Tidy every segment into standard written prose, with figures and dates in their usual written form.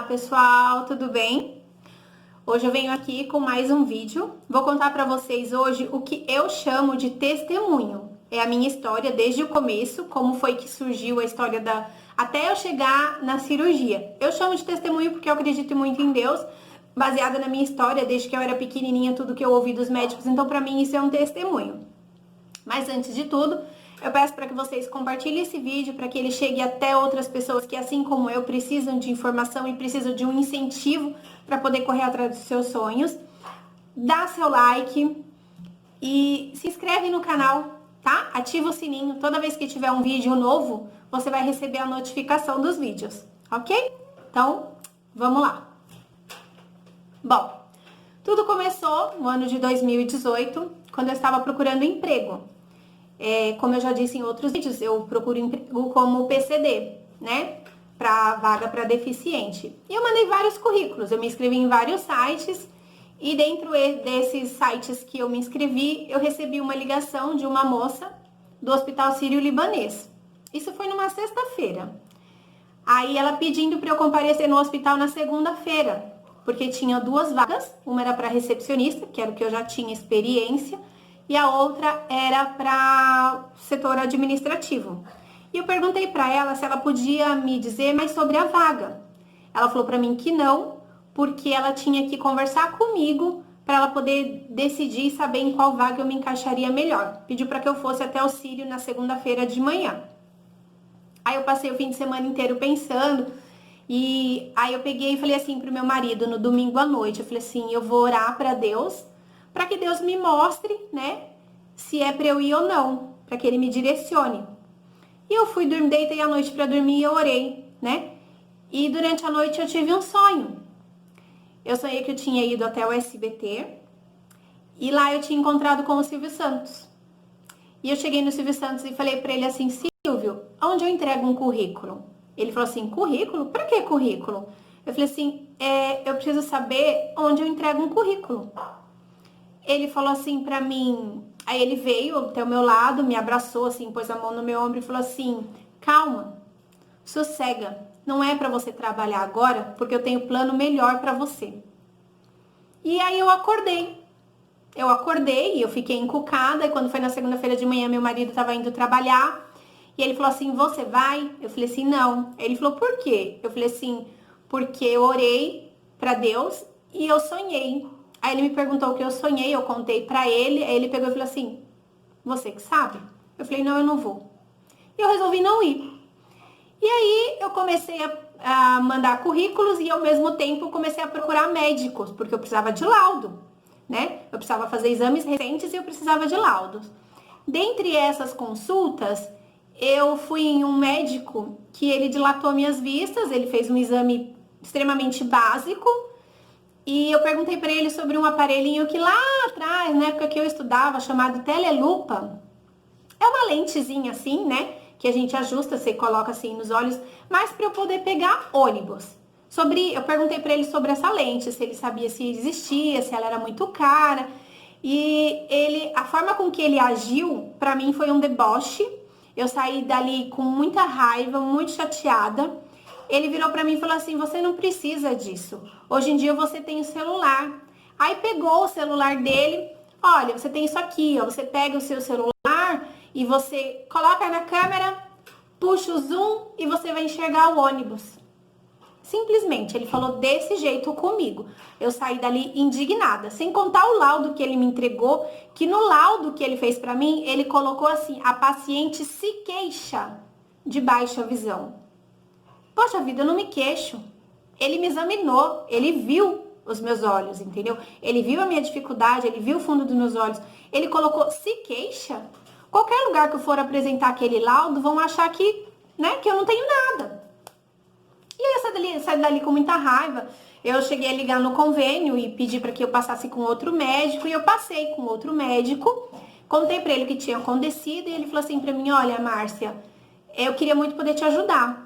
pessoal, tudo bem? Hoje eu venho aqui com mais um vídeo. Vou contar para vocês hoje o que eu chamo de testemunho. É a minha história desde o começo, como foi que surgiu a história até eu chegar na cirurgia. Eu chamo de testemunho porque eu acredito muito em Deus, baseada na minha história, desde que eu era pequenininha, tudo que eu ouvi dos médicos, então para mim isso é um testemunho. Mas antes de tudo, eu peço para que vocês compartilhem esse vídeo para que ele chegue até outras pessoas que, assim como eu, precisam de informação e precisam de um incentivo para poder correr atrás dos seus sonhos. Dá seu like e se inscreve no canal, tá? Ativa o sininho. Toda vez que tiver um vídeo novo, você vai receber a notificação dos vídeos, ok? Então, vamos lá. Bom, tudo começou no ano de 2018, quando eu estava procurando emprego. Como eu já disse em outros vídeos, eu procuro emprego como PCD, né? Para vaga para deficiente. E eu mandei vários currículos, eu me inscrevi em vários sites e dentro desses sites que eu me inscrevi, eu recebi uma ligação de uma moça do Hospital Sírio-Libanês. Isso foi numa sexta-feira. Aí ela pedindo para eu comparecer no hospital na segunda-feira, porque tinha duas vagas, uma era para recepcionista, que era o que eu já tinha experiência, e a outra era para setor administrativo. E eu perguntei para ela se ela podia me dizer mais sobre a vaga. Ela falou para mim que não, porque ela tinha que conversar comigo para ela poder decidir e saber em qual vaga eu me encaixaria melhor. Pediu para que eu fosse até o Sírio na segunda-feira de manhã. Aí eu passei o fim de semana inteiro pensando, e aí eu peguei e falei assim pro meu marido no domingo à noite, eu falei assim, eu vou orar para Deus, para que Deus me mostre, né, se é para eu ir ou não, para que ele me direcione. E eu fui dormir, deitei à noite para dormir e eu orei, né? E durante a noite eu tive um sonho. Eu sonhei que eu tinha ido até o SBT e lá eu tinha encontrado com o Silvio Santos. E eu cheguei no Silvio Santos e falei para ele assim, Silvio, onde eu entrego um currículo? Ele falou assim, currículo? Para que currículo? Eu falei assim, eu preciso saber onde eu entrego um currículo. Ele falou assim pra mim, aí ele veio até o meu lado, me abraçou assim, pôs a mão no meu ombro e falou assim, calma, sossega, não é pra você trabalhar agora, porque eu tenho plano melhor pra você. E aí eu acordei e eu fiquei encucada, e quando foi na segunda-feira de manhã, meu marido tava indo trabalhar, e ele falou assim, você vai? Eu falei assim, não. Ele falou, por quê? Eu falei assim, porque eu orei pra Deus e eu sonhei. Aí ele me perguntou o que eu sonhei, eu contei pra ele, aí ele pegou e falou assim, você que sabe? Eu falei, não, eu não vou. E eu resolvi não ir. E aí eu comecei a mandar currículos e ao mesmo tempo comecei a procurar médicos, porque eu precisava de laudo, né? Eu precisava fazer exames recentes e eu precisava de laudos. Dentre essas consultas, eu fui em um médico que ele dilatou minhas vistas, ele fez um exame extremamente básico, e eu perguntei para ele sobre um aparelhinho que lá atrás, na época que eu estudava, chamado telelupa. É uma lentezinha assim, né? Que a gente ajusta, você coloca assim nos olhos, mas para eu poder pegar ônibus. Eu perguntei para ele sobre essa lente, se ele sabia se existia, se ela era muito cara. E a forma com que ele agiu, para mim foi um deboche. Eu saí dali com muita raiva, muito chateada. Ele virou pra mim e falou assim, você não precisa disso. Hoje em dia você tem o celular. Aí pegou o celular dele, olha, você tem isso aqui, ó. Você pega o seu celular e você coloca na câmera, puxa o zoom e você vai enxergar o ônibus. Simplesmente, ele falou desse jeito comigo. Eu saí dali indignada, sem contar o laudo que ele me entregou, que no laudo que ele fez pra mim, ele colocou assim, a paciente se queixa de baixa visão. Poxa vida, eu não me queixo. Ele me examinou, ele viu os meus olhos, entendeu? Ele viu a minha dificuldade, ele viu o fundo dos meus olhos. Ele colocou, se queixa. Qualquer lugar que eu for apresentar aquele laudo, vão achar que, né, que eu não tenho nada. E aí eu saí dali com muita raiva. Eu cheguei a ligar no convênio e pedi para que eu passasse com outro médico. E eu passei com outro médico. Contei para ele o que tinha acontecido. E ele falou assim para mim, olha, Márcia, eu queria muito poder te ajudar.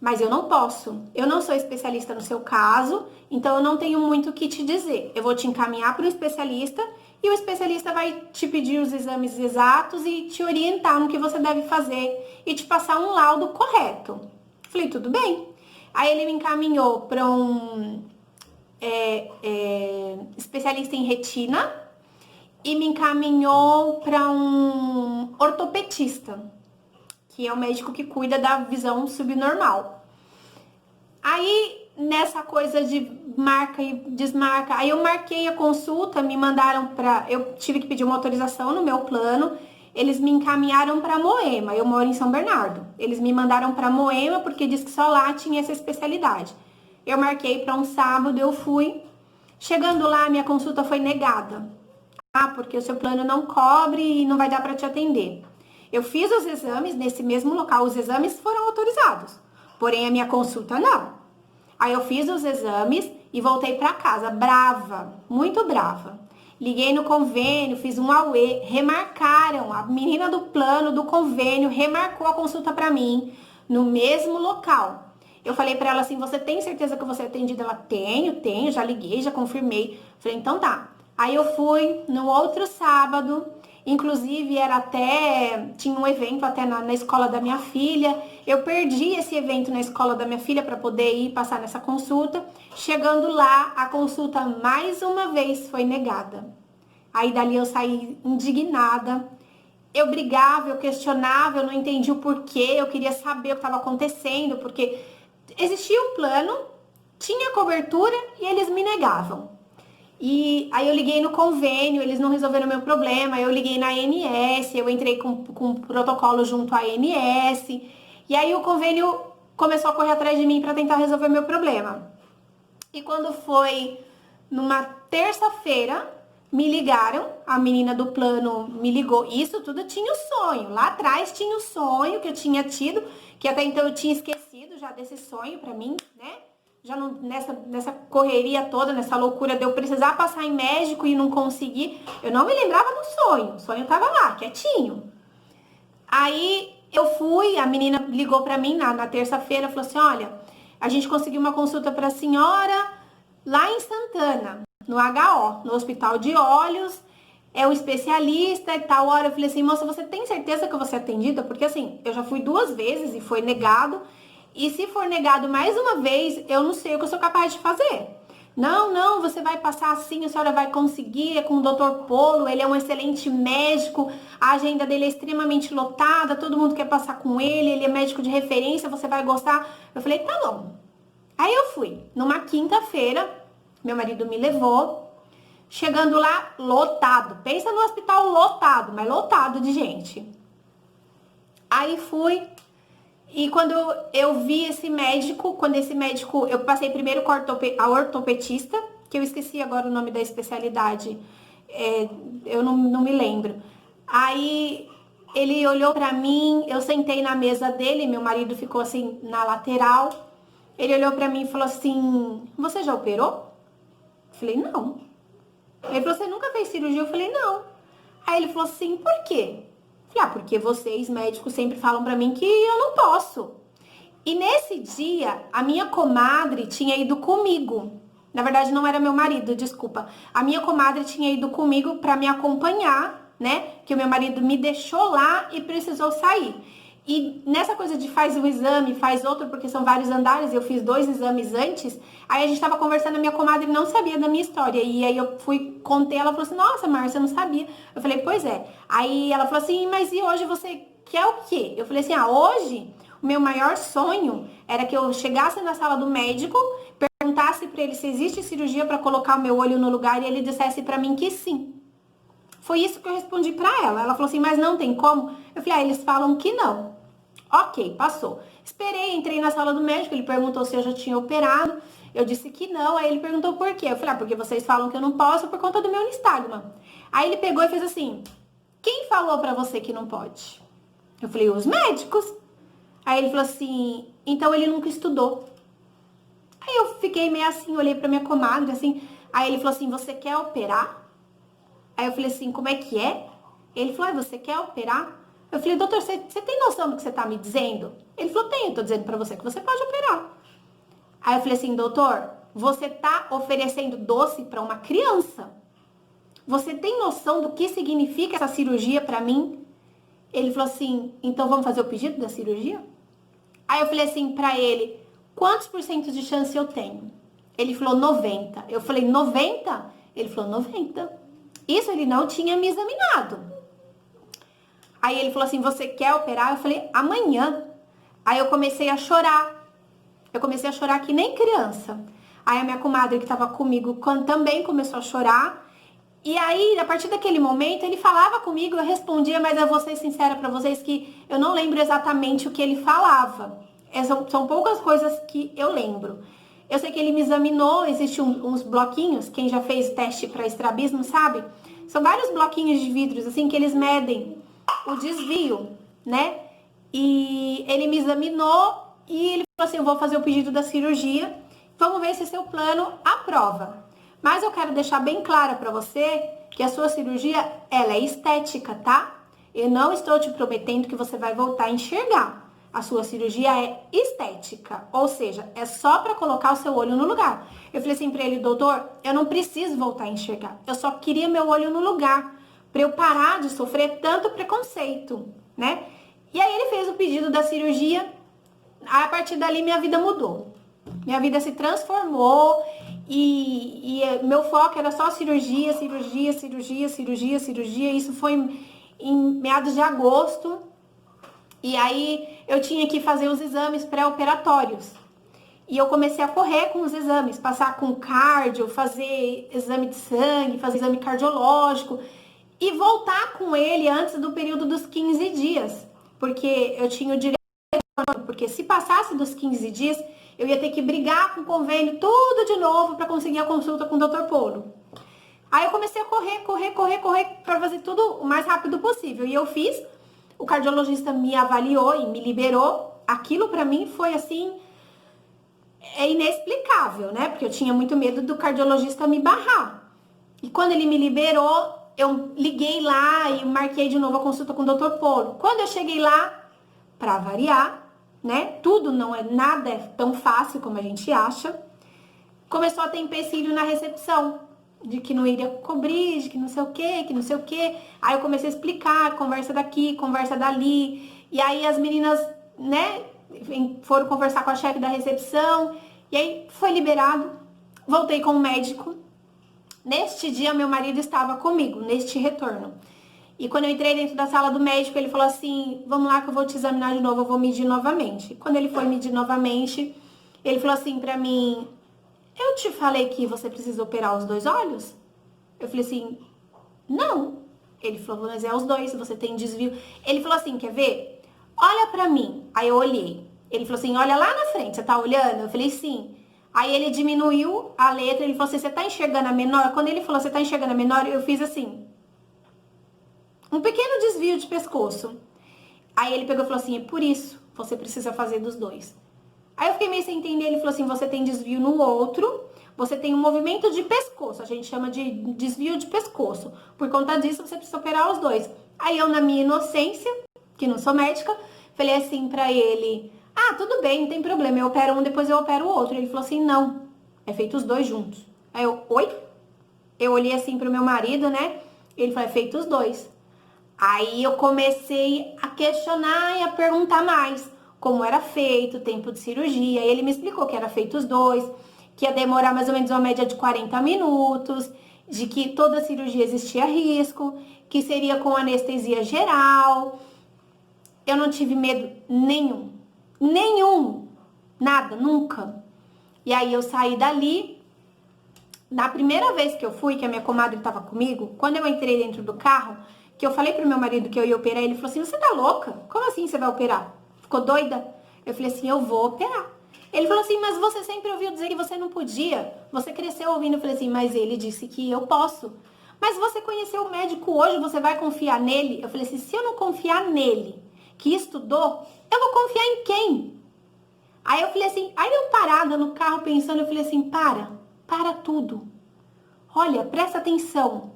Mas eu não posso, eu não sou especialista no seu caso, então eu não tenho muito o que te dizer. Eu vou te encaminhar para um especialista e o especialista vai te pedir os exames exatos e te orientar no que você deve fazer e te passar um laudo correto. Falei, tudo bem. Aí ele me encaminhou para um especialista em retina e me encaminhou para um ortopedista, que é o médico que cuida da visão subnormal. Aí, nessa coisa de marca e desmarca, aí eu marquei a consulta, me mandaram eu tive que pedir uma autorização no meu plano, eles me encaminharam para Moema, eu moro em São Bernardo. Eles me mandaram para Moema porque diz que só lá tinha essa especialidade. Eu marquei para um sábado, eu fui. Chegando lá, minha consulta foi negada. Ah, porque o seu plano não cobre e não vai dar para te atender. Eu fiz os exames nesse mesmo local, os exames foram autorizados, porém a minha consulta não. Aí eu fiz os exames e voltei para casa, brava, muito brava. Liguei no convênio, fiz um auê, remarcaram, a menina do plano do convênio remarcou a consulta para mim no mesmo local. Eu falei para ela assim, você tem certeza que você é atendida? Ela, tenho, já liguei, já confirmei. Falei, então tá. Aí eu fui no outro sábado, inclusive tinha um evento até na escola da minha filha. Eu perdi esse evento na escola da minha filha para poder ir passar nessa consulta. Chegando lá, a consulta mais uma vez foi negada. Aí dali eu saí indignada. Eu brigava, eu questionava, eu não entendi o porquê, eu queria saber o que estava acontecendo, porque existia um plano, tinha cobertura e eles me negavam. E aí eu liguei no convênio, eles não resolveram o meu problema, eu liguei na ANS, eu entrei com um protocolo junto à ANS, e aí o convênio começou a correr atrás de mim para tentar resolver meu problema. E quando foi numa terça-feira, me ligaram, a menina do plano me ligou, isso tudo tinha o sonho, lá atrás tinha o sonho que eu tinha tido, que até então eu tinha esquecido já desse sonho pra mim, né? Já não, nessa correria toda, nessa loucura de eu precisar passar em médico e não conseguir, eu não me lembrava do sonho, o sonho tava lá, quietinho. Aí eu fui, a menina ligou pra mim na terça-feira, falou assim, olha, a gente conseguiu uma consulta pra senhora lá em Santana, no HO, no Hospital de Olhos, é um especialista e tal. Hora eu falei assim, moça, você tem certeza que eu vou ser atendida? Porque assim, eu já fui 2 vezes e foi negado. E se for negado mais uma vez, eu não sei o que eu sou capaz de fazer. Não, você vai passar assim, a senhora vai conseguir, é com o Dr. Polo, ele é um excelente médico, a agenda dele é extremamente lotada, todo mundo quer passar com ele é médico de referência, você vai gostar. Eu falei, tá bom. Aí eu fui, numa quinta-feira, meu marido me levou, chegando lá, lotado. Pensa no hospital lotado, mas lotado de gente. Aí fui, e quando eu vi esse médico, eu passei primeiro com a ortopedista, que eu esqueci agora o nome da especialidade, eu não me lembro. Aí ele olhou pra mim, eu sentei na mesa dele, meu marido ficou assim na lateral. Ele olhou pra mim e falou assim, você já operou? Eu falei, não. Ele falou, você nunca fez cirurgia? Eu falei, não. Aí ele falou assim, por quê? Eu falei, porque vocês médicos sempre falam pra mim que eu não posso. E nesse dia, a minha comadre tinha ido comigo. Na verdade, não era meu marido, desculpa. A minha comadre tinha ido comigo pra me acompanhar, né? Que o meu marido me deixou lá e precisou sair. E nessa coisa de faz um exame, faz outro, porque são vários andares, eu fiz 2 exames antes, aí a gente tava conversando, a minha comadre não sabia da minha história, e aí eu contei, ela falou assim, nossa, Márcia, eu não sabia. Eu falei, pois é. Aí ela falou assim, mas e hoje você quer o quê? Eu falei assim, hoje o meu maior sonho era que eu chegasse na sala do médico, perguntasse pra ele se existe cirurgia pra colocar o meu olho no lugar, e ele dissesse pra mim que sim. Foi isso que eu respondi pra ela. Ela falou assim, mas não tem como? Eu falei, eles falam que não. Ok, passou. Esperei, entrei na sala do médico, ele perguntou se eu já tinha operado. Eu disse que não, aí ele perguntou por quê. Eu falei, porque vocês falam que eu não posso por conta do meu nistagma. Aí ele pegou e fez assim, quem falou pra você que não pode? Eu falei, os médicos. Aí ele falou assim, então ele nunca estudou. Aí eu fiquei meio assim, olhei pra minha comadre, assim. Aí ele falou assim, você quer operar? Aí eu falei assim, como é que é? Ele falou, você quer operar? Eu falei, doutor, você tem noção do que você tá me dizendo? Ele falou, tenho, tô dizendo pra você que você pode operar. Aí eu falei assim, doutor, você tá oferecendo doce pra uma criança? Você tem noção do que significa essa cirurgia pra mim? Ele falou assim, então vamos fazer o pedido da cirurgia? Aí eu falei assim pra ele, quantos por cento de chance eu tenho? Ele falou 90. Eu falei 90? Ele falou 90. Isso ele não tinha me examinado. Aí ele falou assim, você quer operar? Eu falei, amanhã. Aí eu comecei a chorar. Eu comecei a chorar que nem criança. Aí a minha comadre que estava comigo também começou a chorar. E aí, a partir daquele momento, ele falava comigo, eu respondia, mas eu vou ser sincera pra vocês que eu não lembro exatamente o que ele falava. São poucas coisas que eu lembro. Eu sei que ele me examinou, existem uns bloquinhos, quem já fez teste para estrabismo sabe? São vários bloquinhos de vidros, assim, que eles medem o desvio, né? E ele me examinou e ele falou assim, eu vou fazer o pedido da cirurgia, vamos ver se seu plano aprova. Mas eu quero deixar bem clara para você que a sua cirurgia, ela é estética, tá? Eu não estou te prometendo que você vai voltar a enxergar. A sua cirurgia é estética, ou seja, é só para colocar o seu olho no lugar. Eu falei assim para ele, doutor, eu não preciso voltar a enxergar. Eu só queria meu olho no lugar, para eu parar de sofrer tanto preconceito, né? E aí ele fez o pedido da cirurgia, a partir dali minha vida mudou. Minha vida se transformou e meu foco era só cirurgia, cirurgia, cirurgia, cirurgia, cirurgia. Isso foi em meados de agosto. E aí eu tinha que fazer os exames pré-operatórios. E eu comecei a correr com os exames, passar com cardio, fazer exame de sangue, fazer exame cardiológico e voltar com ele antes do período dos 15 dias. Porque eu tinha o direito, porque se passasse dos 15 dias, eu ia ter que brigar com o convênio tudo de novo para conseguir a consulta com o Dr. Polo. Aí eu comecei a correr para fazer tudo o mais rápido possível. E eu fiz, o cardiologista me avaliou e me liberou. Aquilo para mim foi assim, é inexplicável, né? Porque eu tinha muito medo do cardiologista me barrar. E quando ele me liberou, eu liguei lá e marquei de novo a consulta com o Dr. Polo. Quando eu cheguei lá, para variar, né? Tudo não é nada é tão fácil como a gente acha. Começou a ter empecilho na recepção, de que não iria cobrir, de que não sei o quê, que não sei o quê. Aí eu comecei a explicar, conversa daqui, conversa dali. E aí as meninas, né, foram conversar com a chefe da recepção. E aí foi liberado. Voltei com o médico. Neste dia, meu marido estava comigo, neste retorno. E quando eu entrei dentro da sala do médico, ele falou assim, vamos lá que eu vou te examinar de novo, eu vou medir novamente. Quando ele foi medir novamente, ele falou assim pra mim, eu te falei que você precisa operar os dois olhos? Eu falei assim, não. Ele falou, mas é os dois, você tem desvio. Ele falou assim, quer ver? Olha pra mim. Aí eu olhei. Ele falou assim, olha lá na frente, você tá olhando? Eu falei, sim. Aí ele diminuiu a letra, ele falou assim, você tá enxergando a menor? Quando ele falou, você tá enxergando a menor, eu fiz assim, um pequeno desvio de pescoço. Aí ele pegou e falou assim, é por isso, você precisa fazer dos dois. Aí eu fiquei meio sem entender, ele falou assim, você tem desvio no outro, você tem um movimento de pescoço, a gente chama de desvio de pescoço. Por conta disso, você precisa operar os dois. Aí eu, na minha inocência, que não sou médica, falei assim pra ele, ah, tudo bem, não tem problema, eu opero um, depois eu opero o outro. Ele falou assim, não, é feito os dois juntos. Aí eu, oi? Eu olhei assim pro meu marido, né? Ele falou, é feito os dois. Aí eu comecei a questionar e a perguntar mais como era feito, o tempo de cirurgia. E ele me explicou que era feito os dois, que ia demorar mais ou menos uma média de 40 minutos, de que toda cirurgia existia risco, que seria com anestesia geral. Eu não tive medo nenhum, nada, nunca. E aí eu saí dali. Na primeira vez que eu fui, que a minha comadre estava comigo, quando eu entrei dentro do carro, que eu falei pro meu marido que eu ia operar, ele falou assim, você tá louca? Como assim você vai operar? Ficou doida? Eu falei assim, eu vou operar. Ele falou assim, mas você sempre ouviu dizer que você não podia. Você cresceu ouvindo. Eu falei assim, mas ele disse que eu posso. Mas você conheceu o médico hoje, você vai confiar nele? Eu falei assim, se eu não confiar nele, que estudou, eu vou confiar em quem? Aí eu falei assim, aí eu parada no carro pensando, eu falei assim, para tudo. Olha, presta atenção.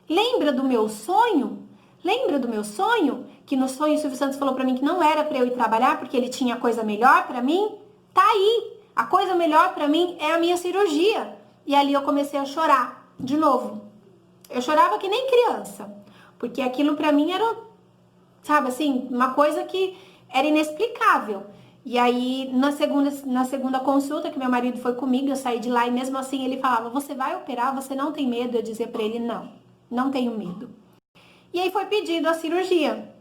Lembra do meu sonho? Lembra do meu sonho? Que no sonho o Silvio Santos falou pra mim que não era pra eu ir trabalhar porque ele tinha coisa melhor pra mim? Tá aí. A coisa melhor pra mim é a minha cirurgia. E ali eu comecei a chorar de novo. Eu chorava que nem criança. Porque aquilo pra mim era, sabe assim, uma coisa que era inexplicável. E aí, na segunda consulta, que meu marido foi comigo, eu saí de lá e mesmo assim ele falava, você vai operar? Você não tem medo? Eu dizia pra ele, não, não tenho medo. E aí foi pedido a cirurgia.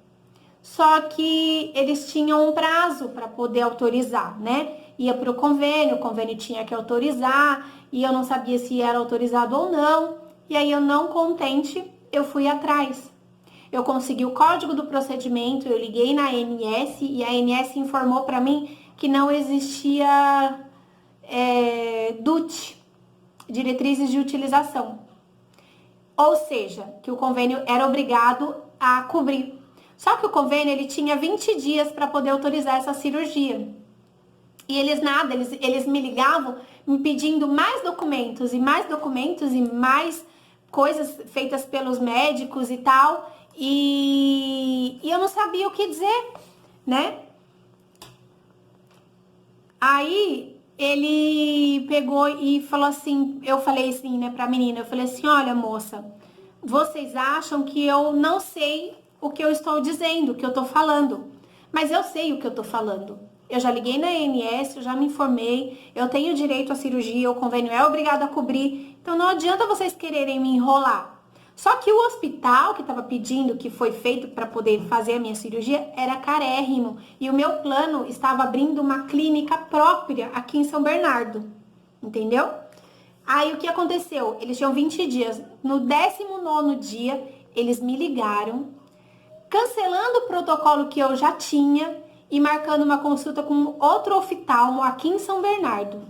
Só que eles tinham um prazo para poder autorizar, né? Ia para o convênio tinha que autorizar, e eu não sabia se era autorizado ou não. E aí eu não contente, eu fui atrás. Eu consegui o código do procedimento, eu liguei na ANS e a ANS informou para mim que não existia DUT, diretrizes de utilização. Ou seja, que o convênio era obrigado a cobrir. Só que o convênio ele tinha 20 dias para poder autorizar essa cirurgia. E eles nada, eles me ligavam me pedindo mais documentos e mais documentos e mais coisas feitas pelos médicos e tal. E eu não sabia o que dizer, né? Aí ele pegou e falou assim, eu falei assim, né, pra menina, eu falei assim, olha moça, vocês acham que eu não sei o que eu estou dizendo, o que eu tô falando, mas eu sei o que eu tô falando. Eu já liguei na ANS, eu já me informei, eu tenho direito à cirurgia, o convênio é obrigado a cobrir, então não adianta vocês quererem me enrolar. Só que o hospital que estava pedindo, que foi feito para poder fazer a minha cirurgia, era carérrimo. E o meu plano estava abrindo uma clínica própria aqui em São Bernardo. Entendeu? Aí o que aconteceu? Eles tinham 20 dias. No 19º dia, eles me ligaram, cancelando o protocolo que eu já tinha e marcando uma consulta com outro oftalmo aqui em São Bernardo.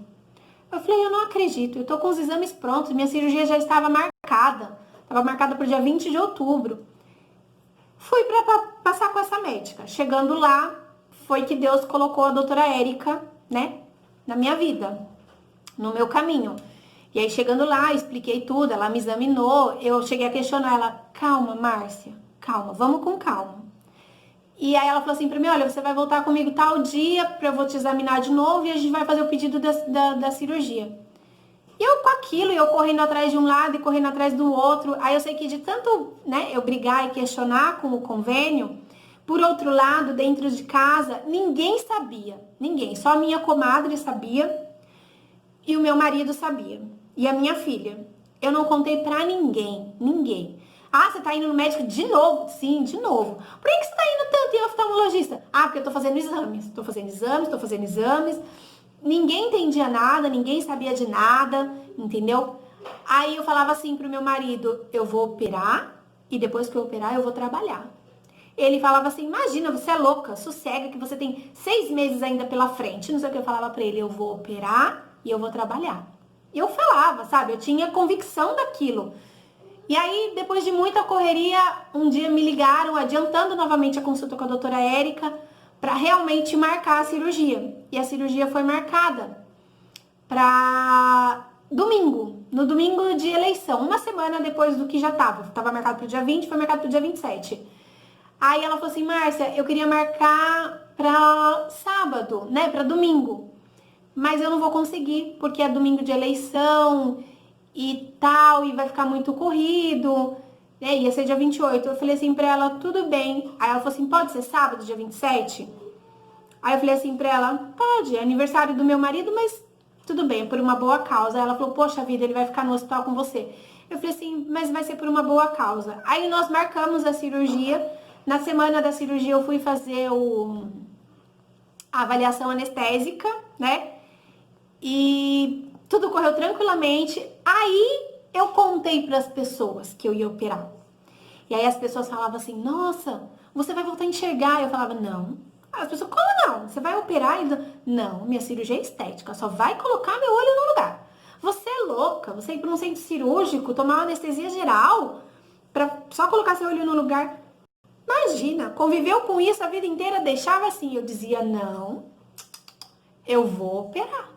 Eu falei, eu não acredito, eu tô com os exames prontos, minha cirurgia já estava marcada. Estava marcada para o dia 20 de outubro. Fui para passar com essa médica. Chegando lá, foi que Deus colocou a doutora Érica, né, na minha vida, no meu caminho. E aí, chegando lá, expliquei tudo, ela me examinou, eu cheguei a questionar ela, calma, Márcia, calma, vamos com calma. E aí ela falou assim pra mim, olha, você vai voltar comigo tal dia, pra eu vou te examinar de novo e a gente vai fazer o pedido da cirurgia. E eu com aquilo, eu correndo atrás de um lado e correndo atrás do outro. Aí eu sei que de tanto, né, eu brigar e questionar com o convênio, por outro lado, dentro de casa, ninguém sabia. Ninguém. Só a minha comadre sabia e o meu marido sabia. E a minha filha. Eu não contei pra ninguém. Ninguém. Ah, você tá indo no médico de novo? Sim, de novo. Por que você tá indo tanto em oftalmologista? Ah, porque eu tô fazendo exames. Tô fazendo exames. Ninguém entendia nada, ninguém sabia de nada, entendeu? Aí eu falava assim pro meu marido, eu vou operar e depois que eu operar eu vou trabalhar. Ele falava assim, imagina, você é louca, sossega que você tem 6 meses ainda pela frente. Não sei o que eu falava pra ele, eu vou operar e eu vou trabalhar. E eu falava, sabe, eu tinha convicção daquilo. E aí, depois de muita correria, um dia me ligaram, adiantando novamente a consulta com a doutora Érica, para realmente marcar a cirurgia. E a cirurgia foi marcada para domingo, no domingo de eleição, uma semana depois do que já estava. Estava marcado para o dia 20, foi marcado para o dia 27. Aí ela falou assim, Márcia, eu queria marcar para sábado, né, para domingo. Mas eu não vou conseguir, porque é domingo de eleição e tal, e vai ficar muito corrido, né? Ia ser dia 28. Eu falei assim pra ela, tudo bem. Aí ela falou assim, pode ser sábado, dia 27? Aí eu falei assim pra ela, pode, é aniversário do meu marido, mas tudo bem, por uma boa causa. Aí ela falou, poxa vida, ele vai ficar no hospital com você. Eu falei assim, mas vai ser por uma boa causa. Aí nós marcamos a cirurgia. Na semana da cirurgia eu fui fazer a avaliação anestésica, né? E tudo correu tranquilamente. Aí eu contei para as pessoas que eu ia operar. E aí as pessoas falavam assim, nossa, você vai voltar a enxergar. Eu falava, não. As pessoas, como não? Você vai operar? Não, minha cirurgia é estética, só vai colocar meu olho no lugar. Você é louca, você ir para um centro cirúrgico, tomar uma anestesia geral, para só colocar seu olho no lugar. Imagina, conviveu com isso a vida inteira, deixava assim. Eu dizia, não, eu vou operar.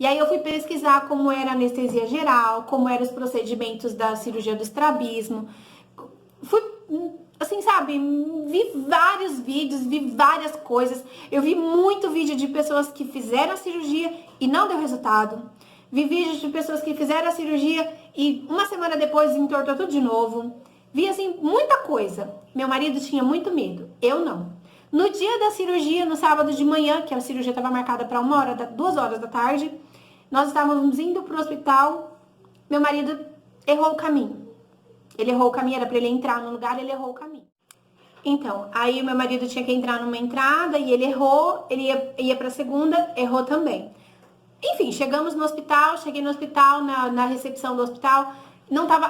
E aí eu fui pesquisar como era a anestesia geral, como eram os procedimentos da cirurgia do estrabismo. Fui, assim, sabe, vi vários vídeos, vi várias coisas. Eu vi muito vídeo de pessoas que fizeram a cirurgia e não deu resultado. Vi vídeos de pessoas que fizeram a cirurgia e uma semana depois entortou tudo de novo. Vi, assim, muita coisa. Meu marido tinha muito medo, eu não. No dia da cirurgia, no sábado de manhã, que a cirurgia estava marcada para 2 horas da tarde, nós estávamos indo pro hospital, meu marido errou o caminho. Ele errou o caminho, era para ele entrar no lugar, ele errou o caminho. Então, aí o meu marido tinha que entrar numa entrada e ele errou, ele ia pra segunda, errou também. Enfim, chegamos no hospital, cheguei no hospital, na recepção do hospital,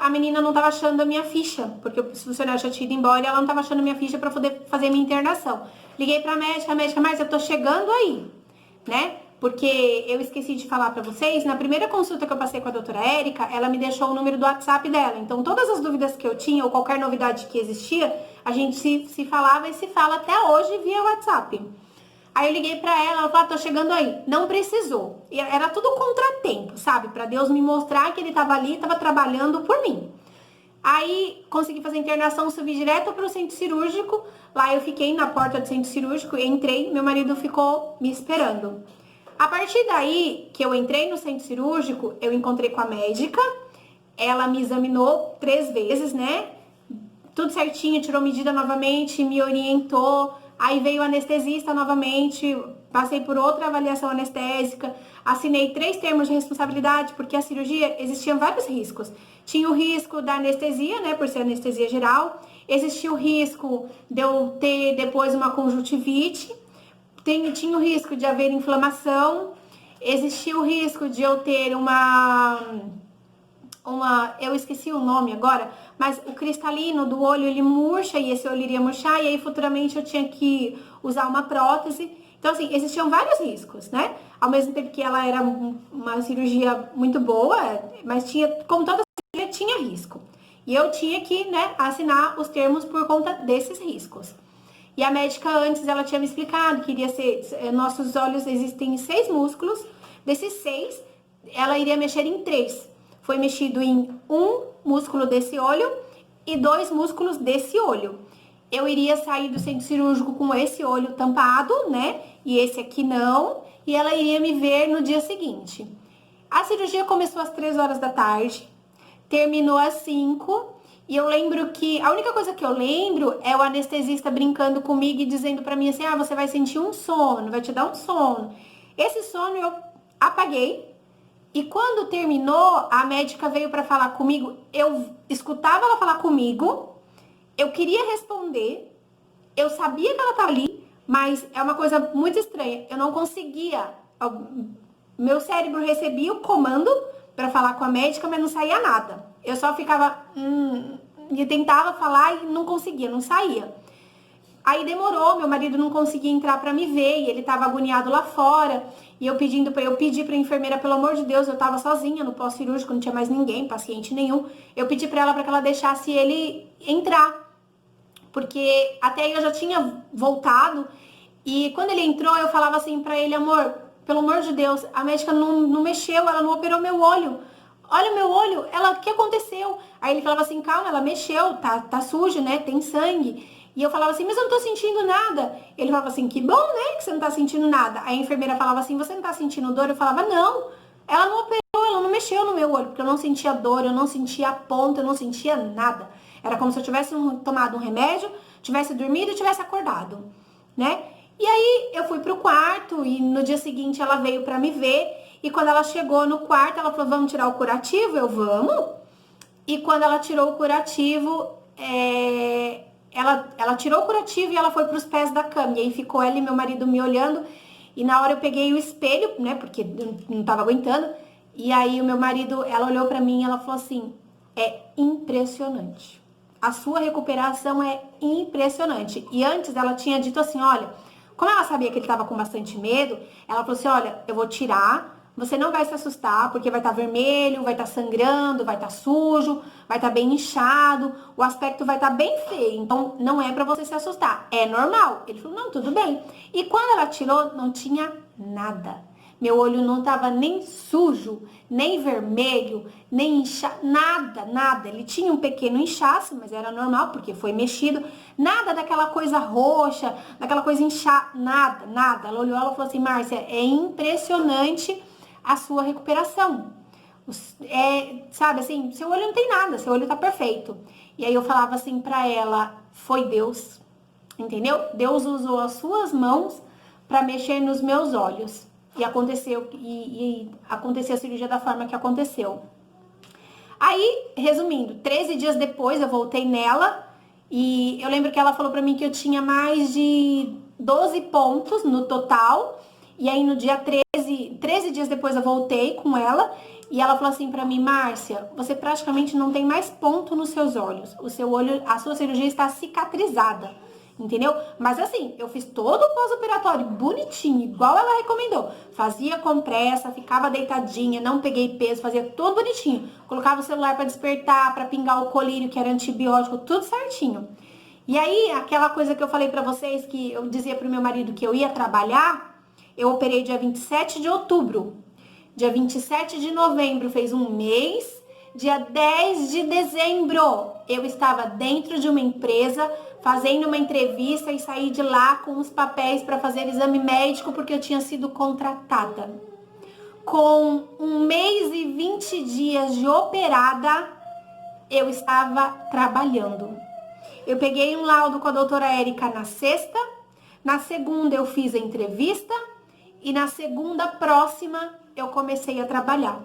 a menina não tava achando a minha ficha, porque o funcionário já tinha ido embora e ela não tava achando a minha ficha para poder fazer a minha internação. Liguei pra médica, mas eu tô chegando aí, né? Porque eu esqueci de falar pra vocês, na primeira consulta que eu passei com a doutora Érica, ela me deixou o número do WhatsApp dela. Então, todas as dúvidas que eu tinha, ou qualquer novidade que existia, a gente se falava e se fala até hoje via WhatsApp. Aí eu liguei pra ela falou, tô chegando aí. Não precisou. E era tudo contratempo, sabe? Pra Deus me mostrar que ele tava ali, tava trabalhando por mim. Aí, consegui fazer a internação, subi direto pro centro cirúrgico. Lá eu fiquei na porta do centro cirúrgico, entrei, meu marido ficou me esperando. A partir daí, que eu entrei no centro cirúrgico, eu encontrei com a médica. Ela me examinou 3 vezes, né? Tudo certinho, tirou medida novamente, me orientou. Aí veio o anestesista novamente, passei por outra avaliação anestésica, assinei 3 termos de responsabilidade, porque a cirurgia existiam vários riscos. Tinha o risco da anestesia, né, por ser anestesia geral. Existia o risco de eu ter depois uma conjuntivite. Tinha o risco de haver inflamação. Existia o risco de eu ter eu esqueci o nome agora, mas o cristalino do olho, ele murcha e esse olho iria murchar e aí futuramente eu tinha que usar uma prótese. Então, assim, existiam vários riscos, né? Ao mesmo tempo que ela era uma cirurgia muito boa, mas tinha, como toda cirurgia, tinha risco. E eu tinha que, né, assinar os termos por conta desses riscos. E a médica antes, ela tinha me explicado que iria ser, nossos olhos existem 6 músculos, desses 6, ela iria mexer em 3. Foi mexido em 1 músculo desse olho e 2 músculos desse olho. Eu iria sair do centro cirúrgico com esse olho tampado, né? E esse aqui não. E ela iria me ver no dia seguinte. A cirurgia começou às 3 horas da tarde, terminou às 5. E eu lembro que, a única coisa que eu lembro é o anestesista brincando comigo e dizendo pra mim assim, você vai sentir um sono, vai te dar um sono. Esse sono eu apaguei. E quando terminou, a médica veio para falar comigo, eu escutava ela falar comigo, eu queria responder, eu sabia que ela estava ali, mas é uma coisa muito estranha, eu não conseguia, meu cérebro recebia o comando para falar com a médica, mas não saía nada. Eu só ficava, e tentava falar e não conseguia, não saía. Aí demorou, meu marido não conseguia entrar pra me ver, e ele tava agoniado lá fora, e eu pedi pra enfermeira, pelo amor de Deus, eu tava sozinha no pós-cirúrgico, não tinha mais ninguém, paciente nenhum, eu pedi pra ela que ela deixasse ele entrar, porque até aí eu já tinha voltado, e quando ele entrou, eu falava assim pra ele, amor, pelo amor de Deus, a médica não mexeu, ela não operou meu olho. Olha o meu olho, o que aconteceu? Aí ele falava assim, calma, ela mexeu, tá sujo, né, tem sangue. E eu falava assim, mas eu não tô sentindo nada. Ele falava assim, que bom, né, que você não tá sentindo nada. Aí a enfermeira falava assim, você não tá sentindo dor? Eu falava, não, ela não operou, ela não mexeu no meu olho, porque eu não sentia dor, eu não sentia a ponta, eu não sentia nada. Era como se eu tivesse tomado um remédio, tivesse dormido e tivesse acordado, né? E aí eu fui pro quarto e no dia seguinte ela veio pra me ver. E quando ela chegou no quarto, ela falou, vamos tirar o curativo? Eu, vamos. E quando ela tirou o curativo, ela tirou o curativo e ela foi pros pés da cama. E aí ficou ela e meu marido me olhando. E na hora eu peguei o espelho, né, porque eu não tava aguentando. E aí o meu marido, ela olhou pra mim e ela falou assim, é impressionante. A sua recuperação é impressionante. E antes ela tinha dito assim, olha, como ela sabia que ele tava com bastante medo, ela falou assim, olha, eu vou tirar, você não vai se assustar, porque vai estar vermelho, vai estar sangrando, vai estar sujo, vai estar bem inchado, o aspecto vai estar bem feio, então não é pra você se assustar, é normal. Ele falou, não, tudo bem. E quando ela tirou, não tinha nada. Meu olho não tava nem sujo, nem vermelho, nem inchado, nada. Ele tinha um pequeno inchaço, mas era normal, porque foi mexido. Nada daquela coisa roxa, daquela coisa inchada, nada. Ela olhou, ela falou assim, Márcia, é impressionante a sua recuperação. Sabe assim, seu olho não tem nada, seu olho tá perfeito. E aí eu falava assim pra ela, foi Deus. entendeu? Deus usou as suas mãos para mexer nos meus olhos. E aconteceu a cirurgia da forma que aconteceu. Aí, resumindo, 13 dias depois eu voltei nela e eu lembro que ela falou pra mim que eu tinha mais de 12 pontos no total. E aí no dia 13 dias depois eu voltei com ela e ela falou assim pra mim: Márcia, você praticamente não tem mais ponto nos seus olhos. O seu olho, a sua cirurgia está cicatrizada. Entendeu? Mas assim, eu fiz todo o pós-operatório bonitinho, igual ela recomendou. Fazia compressa, ficava deitadinha, não peguei peso, fazia tudo bonitinho. Colocava o celular para despertar, para pingar o colírio, que era antibiótico, tudo certinho. E aí, aquela coisa que eu falei para vocês, que eu dizia pro meu marido que eu ia trabalhar, eu operei dia 27 de outubro. Dia 27 de novembro fez um mês. Dia 10 de dezembro, eu estava dentro de uma empresa fazendo uma entrevista e saí de lá com os papéis para fazer exame médico porque eu tinha sido contratada. Com 1 mês e 20 dias de operada, eu estava trabalhando. Eu peguei um laudo com a doutora Érica na sexta, na segunda eu fiz a entrevista e na segunda próxima eu comecei a trabalhar.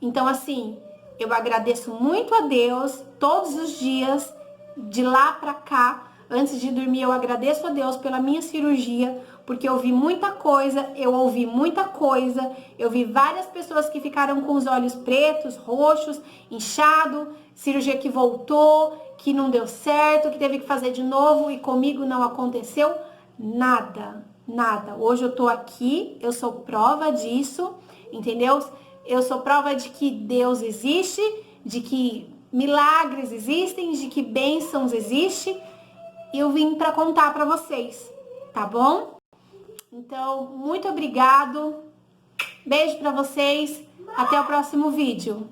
Então, assim, eu agradeço muito a Deus todos os dias, de lá pra cá. Antes de dormir, eu agradeço a Deus pela minha cirurgia, porque eu vi muita coisa, eu ouvi muita coisa, eu vi várias pessoas que ficaram com os olhos pretos, roxos, inchado, cirurgia que voltou, que não deu certo, que teve que fazer de novo e comigo não aconteceu nada, nada. Hoje eu tô aqui, eu sou prova disso, entendeu? Eu sou prova de que Deus existe, de que milagres existem, de que bênçãos existem. E eu vim para contar para vocês, tá bom? Então, muito obrigado. Beijo para vocês. Até o próximo vídeo.